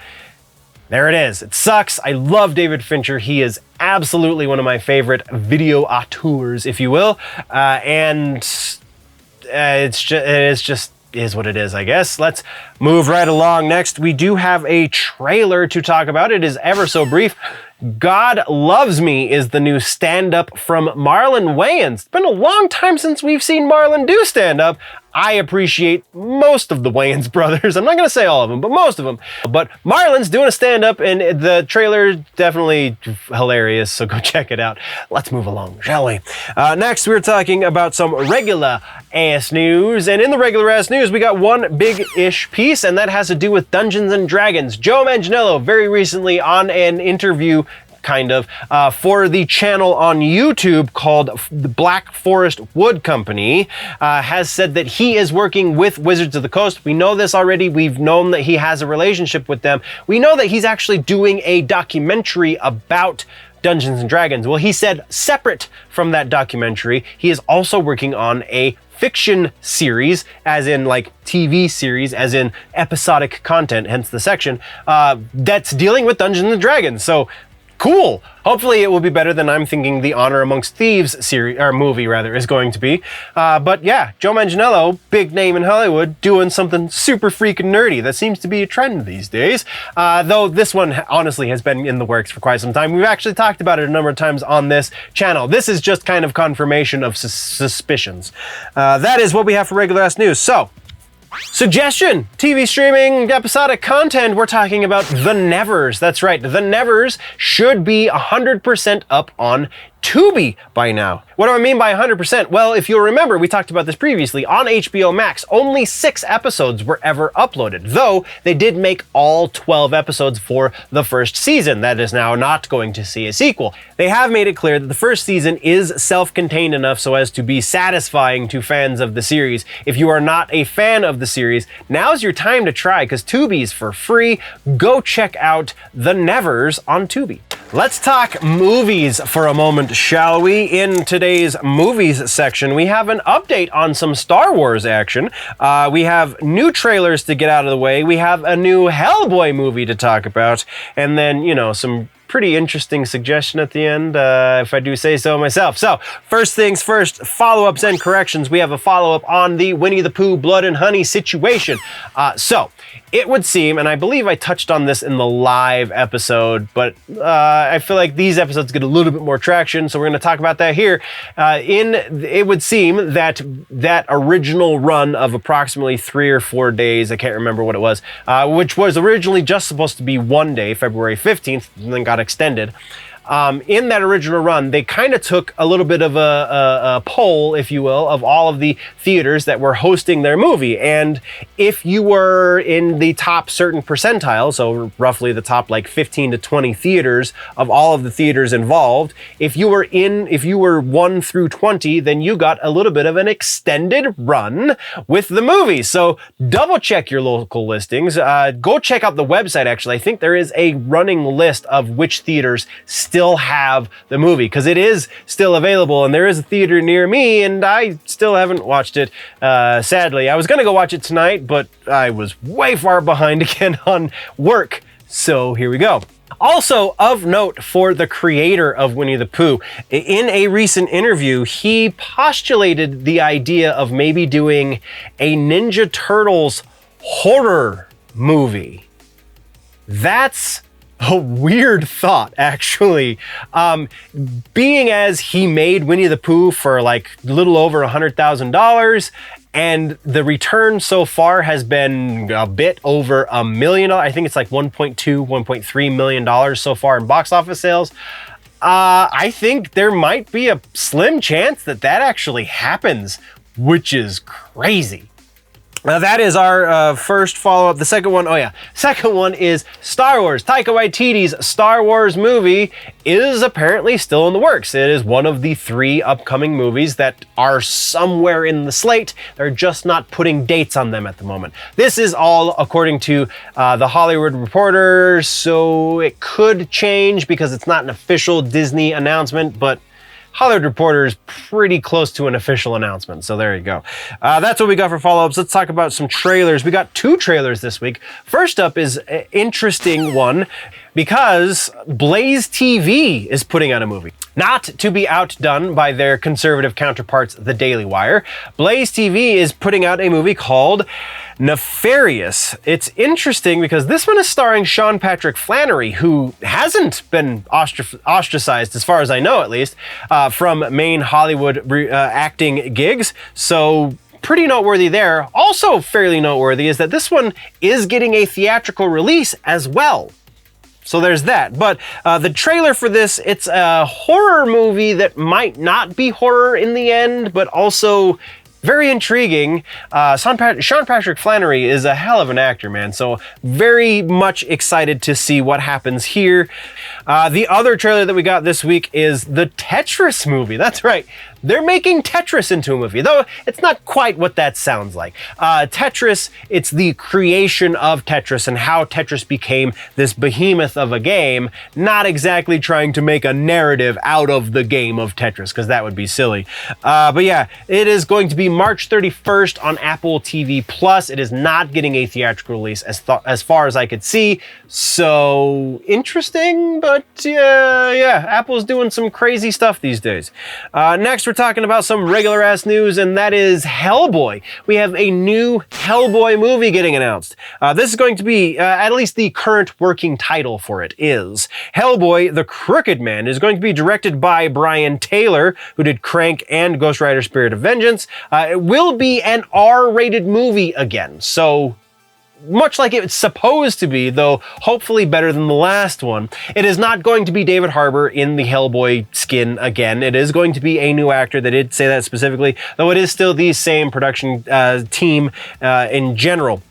there it is. It sucks. I love David Fincher. He is absolutely one of my favorite video auteurs, if you will. And it is what it is, I guess. Let's move right along. Next, we do have a trailer to talk about. It is ever so brief. God Loves Me is the new stand-up from Marlon Wayans. It's been a long time since we've seen Marlon do stand-up. I appreciate most of the Wayans brothers. I'm not going to say all of them, but most of them. But Marlon's doing a stand-up, and the trailer definitely hilarious, so go check it out. Let's move along, shall we? Next, we're talking about some regular-ass news, and in the regular-ass news, we got one big-ish piece, and that has to do with Dungeons & Dragons. Joe Manganiello, very recently on an interview, for the channel on YouTube called the Black Forest Wood Company, has said that he is working with Wizards of the Coast. We know this already. We've known that he has a relationship with them. We know that he's actually doing a documentary about Dungeons and Dragons. Well, he said separate from that documentary, he is also working on a fiction series, as in like TV series, as in episodic content, hence the section, that's dealing with Dungeons and Dragons. So cool. Hopefully it will be better than I'm thinking the Honor Amongst Thieves series, or movie rather, is going to be. But yeah, Joe Manganiello, big name in Hollywood, doing something super freaking nerdy. That seems to be a trend these days. Though this one honestly has been in the works for quite some time. We've actually talked about it a number of times on this channel. This is just kind of confirmation of suspicions. That is what we have for regular ass news. So Suggestion, TV streaming, episodic content, we're talking about The Nevers. That's right, The Nevers should be 100% up on Tubi by now. What do I mean by 100%? Well, if you'll remember, we talked about this previously, on HBO Max, only 6 episodes were ever uploaded, though they did make all 12 episodes for the first season. That is now not going to see a sequel. They have made it clear that the first season is self-contained enough so as to be satisfying to fans of the series. If you are not a fan of the series, now's your time to try, because Tubi's for free. Go check out The Nevers on Tubi. Let's talk movies for a moment, shall we? In today's movies section, we have an update on some Star Wars action. We have new trailers to get out of the way. We have a new Hellboy movie to talk about. And then, you know, some pretty interesting suggestion at the end, if I do say so myself. So, first things first, follow-ups and corrections. We have a follow-up on the Winnie the Pooh Blood and Honey situation. So, it would seem, and I believe I touched on this in the live episode, but I feel like these episodes get a little bit more traction, so we're going to talk about that here. It would seem that that original run of approximately 3 or 4 days, I can't remember what it was, which was originally just supposed to be 1 day, February 15th, and then got extended. In that original run, they kind of took a little bit of a poll, if you will, of all of the theaters that were hosting their movie. And if you were in the top certain percentile, so roughly the top like 15 to 20 theaters of all of the theaters involved, if you were 1 through 20, then you got a little bit of an extended run with the movie. So double check your local listings. Go check out the website, actually. I think there is a running list of which theaters still have the movie, because it is still available, and there is a theater near me, and I still haven't watched it, sadly. I was gonna go watch it tonight, but I was way far behind again on work, so here we go. Also of note for the creator of Winnie the Pooh, in a recent interview, he postulated the idea of maybe doing a Ninja Turtles horror movie. That's a weird thought, actually. Being as he made Winnie the Pooh for like a little over $100,000, and the return so far has been a bit over $1 million. I think it's like $1.2, $1.3 million so far in box office sales. I think there might be a slim chance that that actually happens, which is crazy. Now that is our first follow-up. The second one is Star Wars. Taika Waititi's Star Wars movie is apparently still in the works. It is one of the 3 upcoming movies that are somewhere in the slate. They're just not putting dates on them at the moment. This is all according to The Hollywood Reporter, so it could change because it's not an official Disney announcement, but Hollywood Reporter is pretty close to an official announcement, so there you go. That's what we got for follow-ups. Let's talk about some trailers. We got 2 trailers this week. First up is an interesting one because Blaze TV is putting out a movie. Not to be outdone by their conservative counterparts, The Daily Wire, Blaze TV is putting out a movie called Nefarious. It's interesting because this one is starring Sean Patrick Flanery, who hasn't been ostracized, as far as I know at least, from main Hollywood acting gigs. So pretty noteworthy there. Also fairly noteworthy is that this one is getting a theatrical release as well. So there's that. But the trailer for this, it's a horror movie that might not be horror in the end, but also very intriguing. Sean Patrick Flanery is a hell of an actor, man. So very much excited to see what happens here. The other trailer that we got this week is the Tetris movie. That's right. They're making Tetris into a movie, though it's not quite what that sounds like. Tetris, it's the creation of Tetris and how Tetris became this behemoth of a game, not exactly trying to make a narrative out of the game of Tetris, because that would be silly. But yeah, it is going to be March 31st on Apple TV+. It is not getting a theatrical release as far as I could see. So interesting, but yeah, Apple's doing some crazy stuff these days. Next, we're we're talking about some regular ass news, and that is Hellboy. We have a new Hellboy movie getting announced. This is going to be, at least the current working title for it is Hellboy, the Crooked Man. It is going to be directed by Brian Taylor, who did Crank and Ghost Rider Spirit of Vengeance. It will be an R-rated movie again, so much like it's supposed to be, though hopefully better than the last one. It is not going to be David Harbour in the Hellboy skin again. It is going to be a new actor. They did say that specifically, though it is still the same production team in general.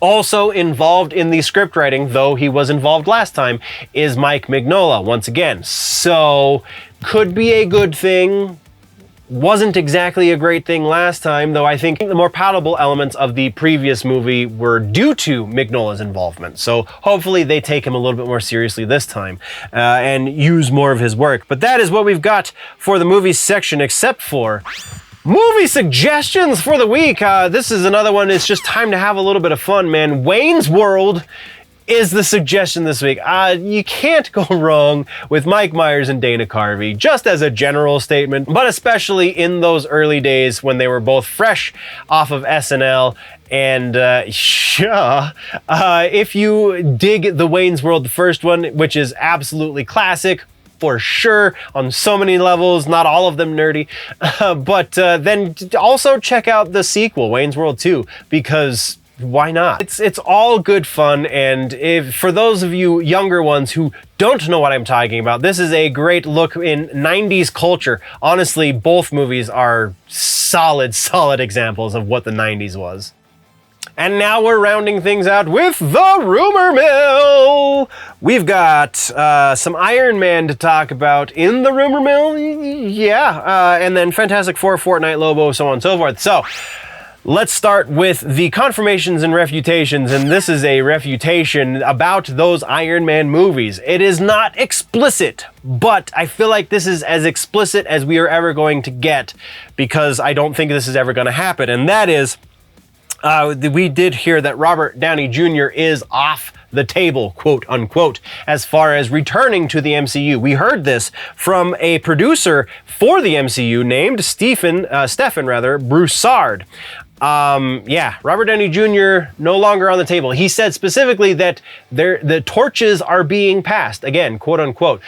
Also involved in the script writing, though he was involved last time, is Mike Mignola once again. So, could be a good thing. Wasn't exactly a great thing last time, though I think the more palatable elements of the previous movie were due to Mignola's involvement. So hopefully they take him a little bit more seriously this time and use more of his work. But that is what we've got for the movies section, except for movie suggestions for the week. This is another one. It's just time to have a little bit of fun, man. Wayne's World is the suggestion this week. You can't go wrong with Mike Myers and Dana Carvey, just as a general statement, but especially in those early days when they were both fresh off of SNL. And if you dig the Wayne's World, the first one, which is absolutely classic, for sure, on so many levels, not all of them nerdy, but then also check out the sequel, Wayne's World 2, because why not? It's all good fun, and for those of you younger ones who don't know what I'm talking about, this is a great look in 90s culture. Honestly, both movies are solid examples of what the 90s was. And now we're rounding things out with the Rumor Mill. We've got some Iron Man to talk about in the Rumor Mill, and then Fantastic Four, Fortnite, Lobo, so on and so forth. So, let's start with the confirmations and refutations, and this is a refutation about those Iron Man movies. It is not explicit, but I feel like this is as explicit as we are ever going to get, because I don't think this is ever going to happen, and that is, we did hear that Robert Downey Jr. is off the table, quote unquote, as far as returning to the MCU. We heard this from a producer for the MCU named Stephen Broussard. Robert Downey Jr. no longer on the table. He said specifically that the torches are being passed, again, quote unquote.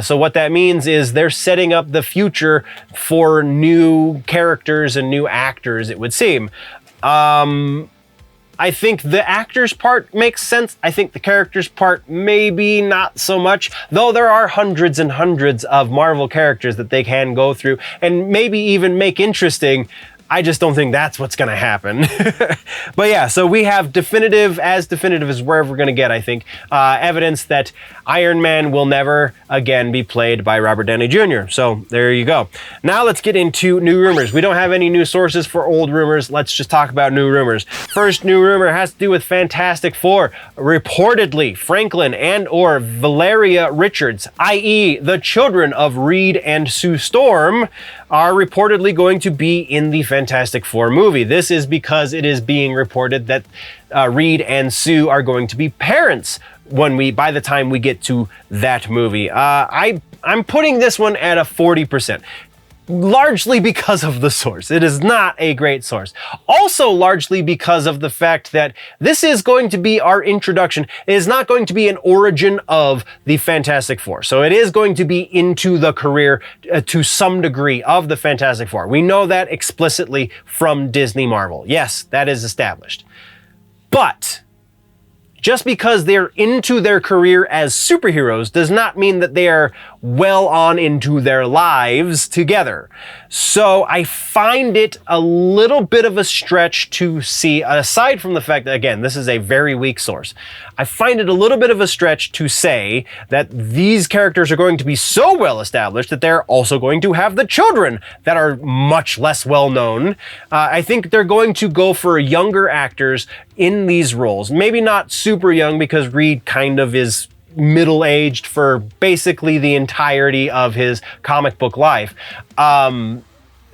So what that means is they're setting up the future for new characters and new actors, it would seem. I think the actors part makes sense. I think the characters part maybe not so much, though there are hundreds and hundreds of Marvel characters that they can go through and maybe even make interesting. I just don't think that's what's going to happen. But yeah, so we have definitive as we're ever going to get, I think, evidence that Iron Man will never again be played by Robert Downey Jr. So there you go. Now let's get into new rumors. We don't have any new sources for old rumors. Let's just talk about new rumors. First new rumor has to do with Fantastic Four. Reportedly, Franklin and or Valeria Richards, i.e. the children of Reed and Sue Storm, are reportedly going to be in the Fantastic Four movie. This is because it is being reported that Reed and Sue are going to be parents by the time we get to that movie. I'm putting this one at a 40%. Largely because of the source. It is not a great source. Also largely because of the fact that this is going to be our introduction. It is not going to be an origin of the Fantastic Four. So it is going to be into the career to some degree of the Fantastic Four. We know that explicitly from Disney Marvel. Yes, that is established. But just because they're into their career as superheroes does not mean that they are well on into their lives together. So I find it a little bit of a stretch to see, aside from the fact that, again, this is a very weak source, I find it a little bit of a stretch to say that these characters are going to be so well established that they're also going to have the children that are much less well known. I think they're going to go for younger actors in these roles. Maybe not super young, because Reed kind of is middle-aged for basically the entirety of his comic book life.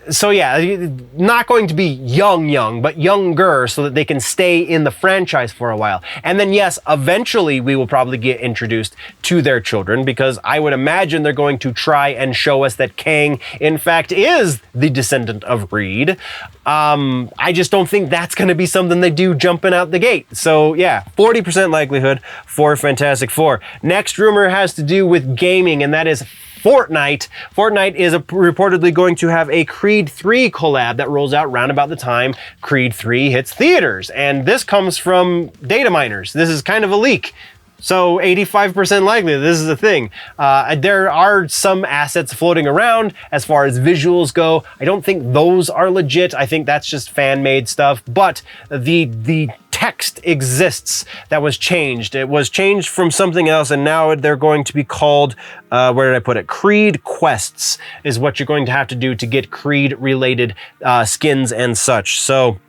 So yeah, not going to be young, but younger so that they can stay in the franchise for a while. And then yes, eventually we will probably get introduced to their children, because I would imagine they're going to try and show us that Kang, in fact, is the descendant of Reed. I just don't think that's going to be something they do jumping out the gate. So yeah, 40% likelihood for Fantastic Four. Next rumor has to do with gaming, and that is Fortnite. Fortnite is reportedly going to have a Creed 3 collab that rolls out round about the time Creed 3 hits theaters. And this comes from data miners. This is kind of a leak. So 85% likely this is a thing. There are some assets floating around as far as visuals go. I don't think those are legit. I think that's just fan-made stuff. But the text exists that was changed. It was changed from something else, and now they're going to be called, where did I put it? Creed quests is what you're going to have to do to get Creed-related skins and such. So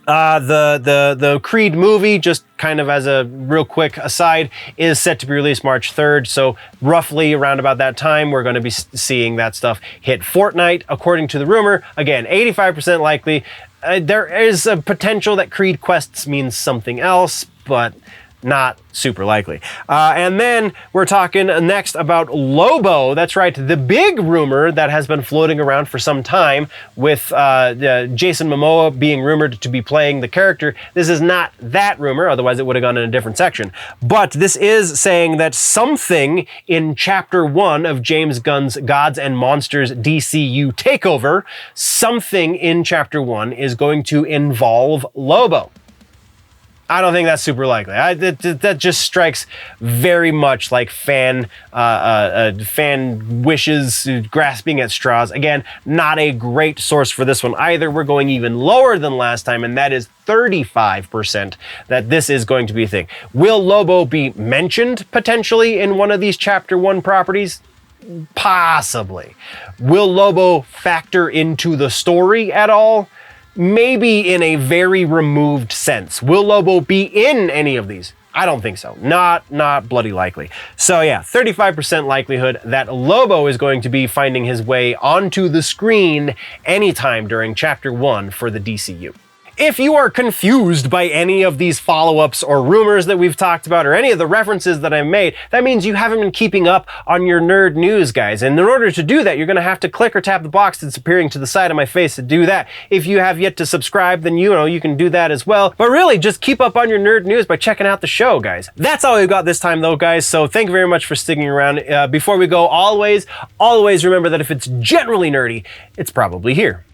the Creed movie, just kind of as a real quick aside, is set to be released March 3rd. So roughly around about that time, we're going to be seeing that stuff hit Fortnite, according to the rumor. Again, 85% likely. There is a potential that Creed quests means something else, but not super likely. And then we're talking next about Lobo. That's right, the big rumor that has been floating around for some time with Jason Momoa being rumored to be playing the character. This is not that rumor, otherwise it would have gone in a different section. But this is saying that something in Chapter 1 of James Gunn's Gods and Monsters DCU takeover, something in Chapter 1 is going to involve Lobo. I don't think that's super likely. That just strikes very much like fan wishes grasping at straws. Again, not a great source for this one either. We're going even lower than last time, and that is 35% that this is going to be a thing. Will Lobo be mentioned potentially in one of these Chapter 1 properties? Possibly. Will Lobo factor into the story at all? Maybe in a very removed sense. Will Lobo be in any of these? I don't think so. Not bloody likely. So yeah, 35% likelihood that Lobo is going to be finding his way onto the screen anytime during Chapter 1 for the DCU. If you are confused by any of these follow-ups or rumors that we've talked about, or any of the references that I've made, that means you haven't been keeping up on your nerd news, guys. And in order to do that, you're going to have to click or tap the box that's appearing to the side of my face to do that. If you have yet to subscribe, then you can do that as well. But really, just keep up on your nerd news by checking out the show, guys. That's all we've got this time, though, guys. So thank you very much for sticking around. Before we go, always remember that if it's generally nerdy, it's probably here.